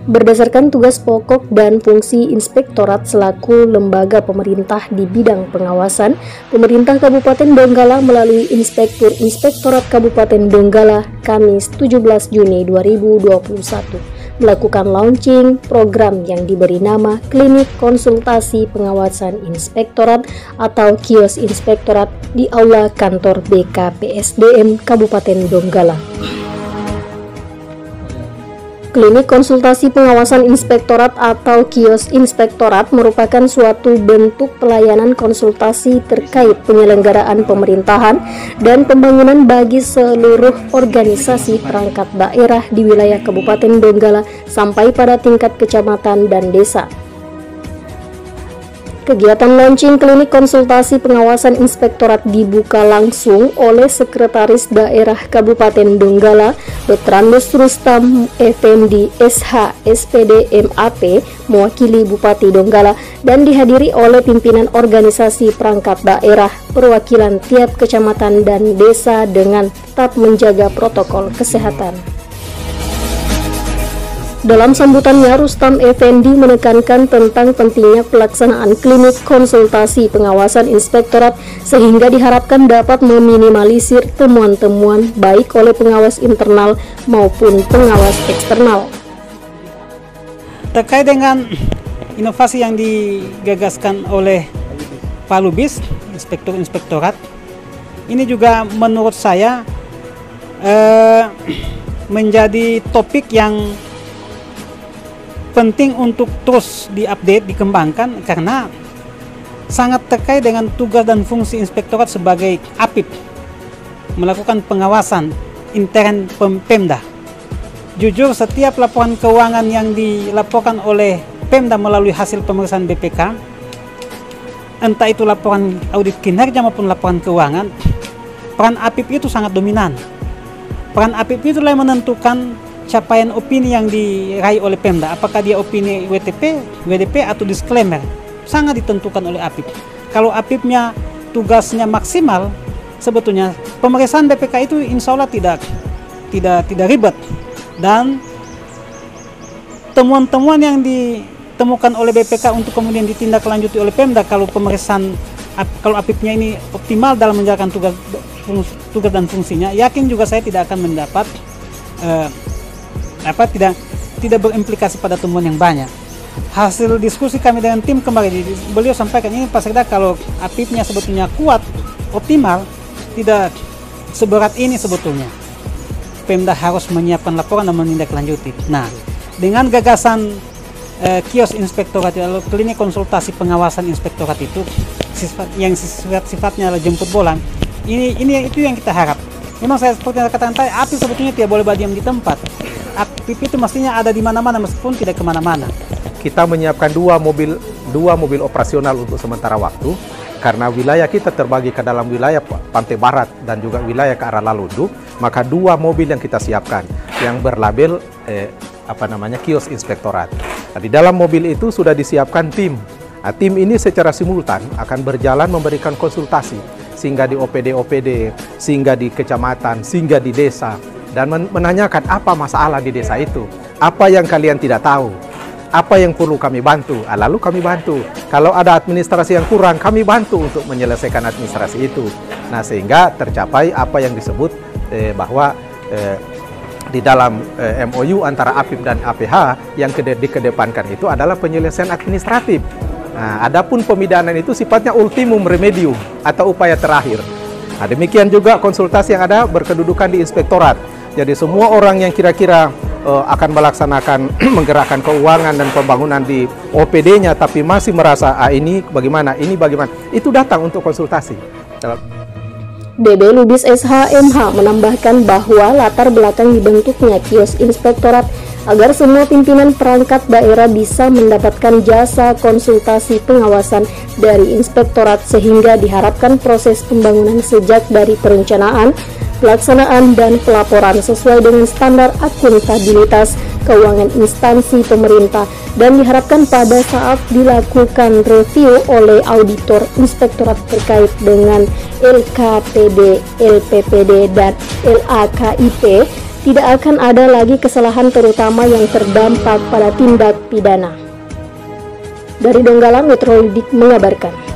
Berdasarkan tugas pokok dan fungsi Inspektorat selaku lembaga pemerintah di bidang pengawasan, pemerintah Kabupaten Donggala melalui Inspektur Inspektorat Kabupaten Donggala Kamis 17 Juni 2021 melakukan launching program yang diberi nama Klinik Konsultasi Pengawasan Inspektorat atau Kios Inspektorat di Aula Kantor BKPSDM Kabupaten Donggala. Klinik Konsultasi Pengawasan Inspektorat atau Kios Inspektorat merupakan suatu bentuk pelayanan konsultasi terkait penyelenggaraan pemerintahan dan pembangunan bagi seluruh organisasi perangkat daerah di wilayah Kabupaten Donggala sampai pada tingkat kecamatan dan desa. Kegiatan launching Klinik Konsultasi Pengawasan Inspektorat dibuka langsung oleh Sekretaris Daerah Kabupaten Donggala, Dr. Andes Rustam Effendi SH SPD MAP, mewakili Bupati Donggala, dan dihadiri oleh pimpinan organisasi perangkat daerah, perwakilan tiap kecamatan dan desa dengan tetap menjaga protokol kesehatan. Dalam sambutannya, Rustam Effendi menekankan tentang pentingnya pelaksanaan klinik konsultasi pengawasan inspektorat sehingga diharapkan dapat meminimalisir temuan-temuan baik oleh pengawas internal maupun pengawas eksternal. Terkait dengan inovasi yang digagaskan oleh Pak Lubis, Inspektur Inspektorat, ini juga menurut saya menjadi topik yang penting untuk terus diupdate, dikembangkan, karena sangat terkait dengan tugas dan fungsi inspektorat sebagai APIP, melakukan pengawasan intern Pemda. Jujur, setiap laporan keuangan yang dilaporkan oleh Pemda melalui hasil pemeriksaan BPK, entah itu laporan audit kinerja maupun laporan keuangan, peran APIP itu sangat dominan. Peran APIP itulah yang menentukan capaian opini yang diraih oleh Pemda, apakah dia opini WTP, WDP atau disclaimer, sangat ditentukan oleh APIP. Kalau APIP-nya tugasnya maksimal, sebetulnya pemeriksaan BPK itu insya Allah tidak ribet, dan temuan-temuan yang ditemukan oleh BPK untuk kemudian ditindaklanjuti oleh Pemda kalau APIP-nya ini optimal dalam menjalankan tugas dan fungsinya, yakin juga saya tidak akan mendapat tidak berimplikasi pada temuan yang banyak. Hasil diskusi kami dengan tim kemarin, beliau sampaikan ini Pak Sekda, kalau APIP-nya sebetulnya kuat, optimal, tidak seberat ini sebetulnya. Pemda harus menyiapkan laporan dan menindaklanjuti. Nah, dengan gagasan Kios Inspektorat atau Klinik Konsultasi Pengawasan Inspektorat itu yang sifatnya adalah jemput bola, ini itu yang kita harap. Memang saya seperti yang katakan tadi, APIP sebetulnya tidak boleh berdiam di tempat. APIP itu mestinya ada di mana-mana meskipun tidak kemana-mana. Kita menyiapkan dua mobil operasional untuk sementara waktu karena wilayah kita terbagi ke dalam wilayah Pantai Barat dan juga wilayah ke arah Lalundu, maka dua mobil yang kita siapkan yang berlabel Kios Inspektorat. Nah, di dalam mobil itu sudah disiapkan tim. Nah, tim ini secara simultan akan berjalan memberikan konsultasi sehingga di OPD, sehingga di kecamatan, sehingga di desa, dan menanyakan apa masalah di desa itu, apa yang kalian tidak tahu, apa yang perlu kami bantu, lalu kami bantu. Kalau ada administrasi yang kurang, kami bantu untuk menyelesaikan administrasi itu. Nah, sehingga tercapai apa yang disebut bahwa di dalam MOU antara APIP dan APH yang dikedepankan itu adalah penyelesaian administratif. Nah, adapun pemidanan itu sifatnya ultimum remedium atau upaya terakhir. Nah, demikian juga konsultasi yang ada berkedudukan di inspektorat. Jadi semua orang yang kira-kira akan melaksanakan menggerakkan keuangan dan pembangunan di OPD-nya tapi masih merasa ini bagaimana, itu datang untuk konsultasi. DB Lubis SH.MH menambahkan bahwa latar belakang dibentuknya Kios Inspektorat agar semua pimpinan perangkat daerah bisa mendapatkan jasa konsultasi pengawasan dari inspektorat sehingga diharapkan proses pembangunan sejak dari perencanaan, pelaksanaan, dan pelaporan sesuai dengan standar akuntabilitas keuangan instansi pemerintah, dan diharapkan pada saat dilakukan review oleh auditor inspektorat terkait dengan LKPD, LPPD, dan LAKIP tidak akan ada lagi kesalahan terutama yang terdampak pada tindak pidana. Dari Donggala, Metro Yudik mengabarkan.